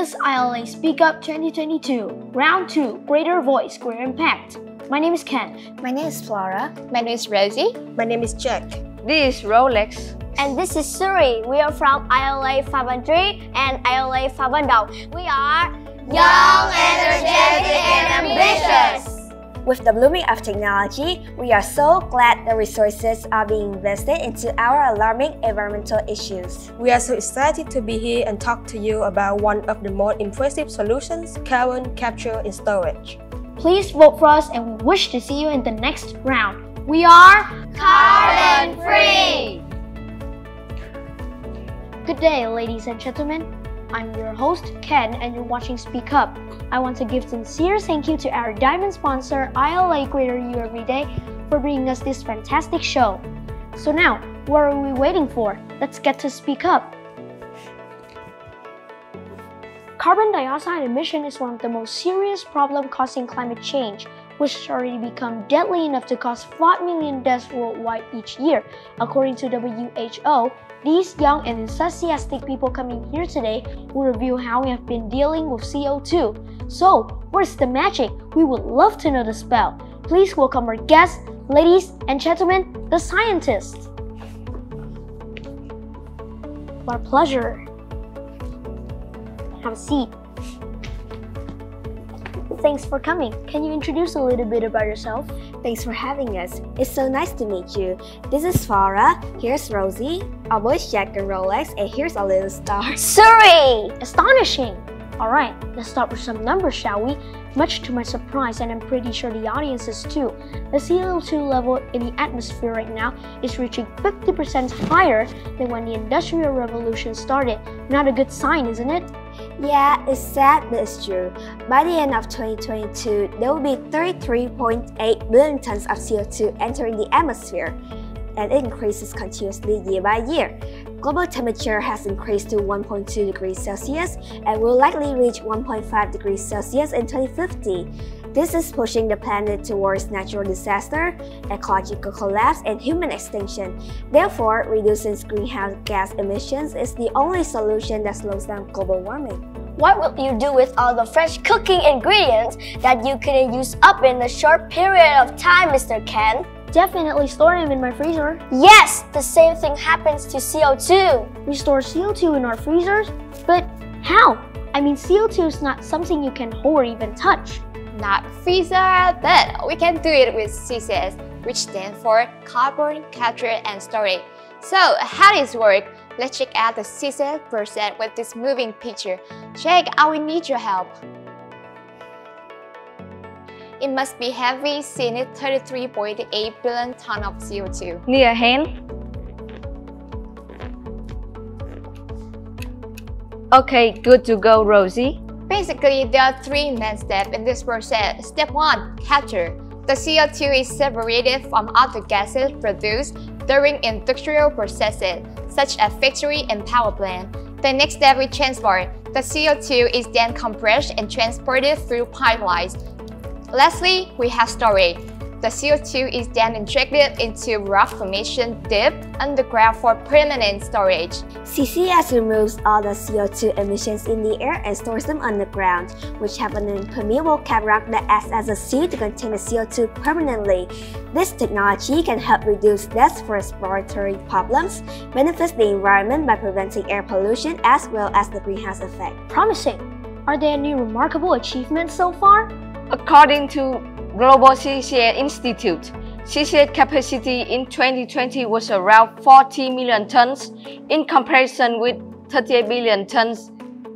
is ILA Speak Up 2022, Round 2, Greater Voice, Greater Impact. My name is Ken. My name is Flora. My name is Rosie. My name is Jack. This is Rolex. And this is Suri. We are from ILA 513 and ILA 512. We are young, energetic, and ambitious. With the blooming of technology, we are so glad the resources are being invested into our alarming environmental issues. We are so excited to be here and talk to you about one of the most impressive solutions, carbon capture and storage. Please vote for us and we wish to see you in the next round. We are carbon free! Good day, ladies and gentlemen. I'm your host, Ken, and you're watching Speak Up. I want to give sincere thank you to our diamond sponsor, ILA Greater You Every Day, for bringing us this fantastic show. So now, what are we waiting for? Let's get to Speak Up. Carbon dioxide emission is one of the most serious problems causing climate change, which has already become deadly enough to cause 5 million deaths worldwide each year. According to WHO, these young and enthusiastic people coming here today will review how we have been dealing with CO2. So, where's the magic? We would love to know the spell. Please welcome our guests, ladies and gentlemen, the scientists. Our pleasure. Have a seat. Thanks for coming. Can you introduce a little bit about yourself? Thanks for having us. It's so nice to meet you. This is Flora, here's Rosie, our boys Jack and Rolex, and here's our little star, Suri! Astonishing! Alright, let's start with some numbers, shall we? Much to my surprise, and I'm pretty sure the audience is too, the CO2 level in the atmosphere right now is reaching 50% higher than when the Industrial Revolution started. Not a good sign, isn't it? Yeah, it's sad, but it's true. By the end of 2022, there will be 33.8 billion tons of CO2 entering the atmosphere, and it increases continuously year by year. Global temperature has increased to 1.2 degrees Celsius and will likely reach 1.5 degrees Celsius in 2050. This is pushing the planet towards natural disaster, ecological collapse, and human extinction. Therefore, reducing greenhouse gas emissions is the only solution that slows down global warming. What will you do with all the fresh cooking ingredients that you couldn't use up in a short period of time, Mr. Ken? Definitely store them in my freezer. Yes, the same thing happens to CO2. We store CO2 in our freezers? But how? I mean, CO2 is not something you can hold or even touch. Not freezer, but we can do it with CCS, which stands for carbon capture and storage. So how does it work? Let's check out the CCS process with this moving picture. Jack, I will need your help. It must be heavy, since it's 33.8 billion tons of CO2. Near hand. Okay, good to go, Rosie. Basically, there are three main steps in this process. Step 1. Capture. The CO2 is separated from other gases produced during industrial processes, such as factory and power plant. The next step is transport. The CO2 is then compressed and transported through pipelines. Lastly, we have storage. The CO2 is then injected into rock formation deep underground for permanent storage. CCS removes all the CO2 emissions in the air and stores them underground, which have an impermeable cap rock that acts as a seal to contain the CO2 permanently. This technology can help reduce deaths for respiratory problems, benefits the environment by preventing air pollution as well as the greenhouse effect. Promising. Are there any remarkable achievements so far? According to Global CCS Institute, CCS capacity in 2020 was around 40 million tons in comparison with 38 billion tons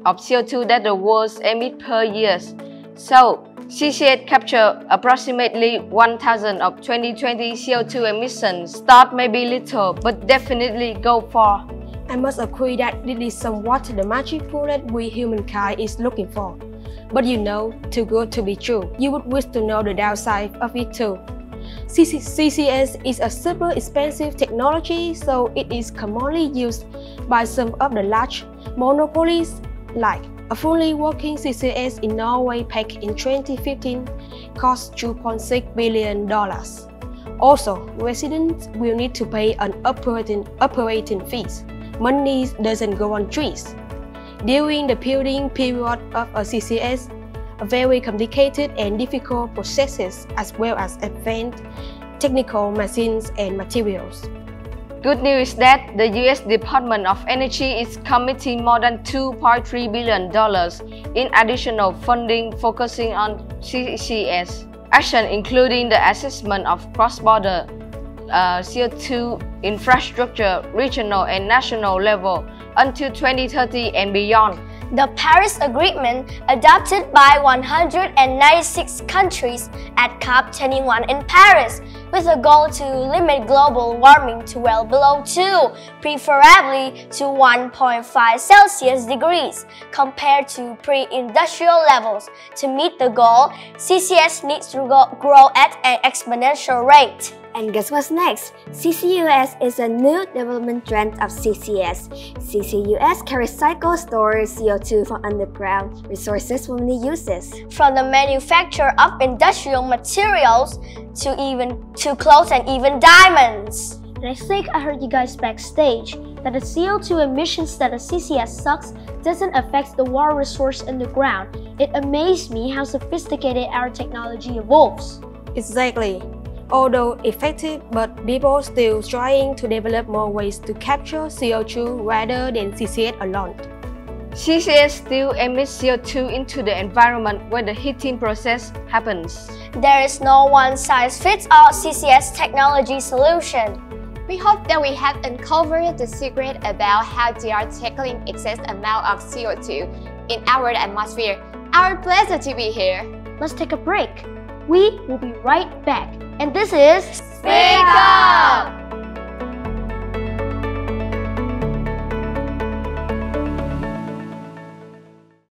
of CO2 that the world emits per year. So, CCS capture approximately 1,000 of 2020 CO2 emissions. Start maybe little, but definitely go far. I must agree that this is somewhat the magic bullet we humankind is looking for. But you know, too good to be true. You would wish to know the downside of it too. CCS is a super expensive technology, so it is commonly used by some of the large monopolies, like a fully working CCS in Norway back in 2015 cost $2.6 billion. Also, residents will need to pay an operating fees. Money doesn't go on trees. During the building period of a CCS, a very complicated and difficult processes as well as advanced technical machines and materials. Good news is that the U.S. Department of Energy is committing more than $2.3 billion in additional funding focusing on CCS action, including the assessment of cross-border CO2 infrastructure, regional and national level until 2030 and beyond. The Paris Agreement, adopted by 196 countries at COP21 in Paris, with a goal to limit global warming to well below 2, preferably to 1.5 Celsius degrees, compared to pre-industrial levels. To meet the goal, CCS needs to grow at an exponential rate. And guess what's next? CCUS is a new development trend of CCS. CCUS can recycle, store CO2 from underground resources from the uses. From the manufacture of industrial materials to clothes and even diamonds. And I think I heard you guys backstage that the CO2 emissions that a CCS sucks doesn't affect the water resource in the ground. It amazed me how sophisticated our technology evolves. Exactly. Although effective, but people still trying to develop more ways to capture CO2 rather than CCS alone. CCS still emits CO2 into the environment when the heating process happens. There is no one-size-fits-all CCS technology solution. We hope that we have uncovered the secret about how they are tackling excess amount of CO2 in our atmosphere. Our pleasure to be here. Let's take a break. We will be right back. And this is Speak Up!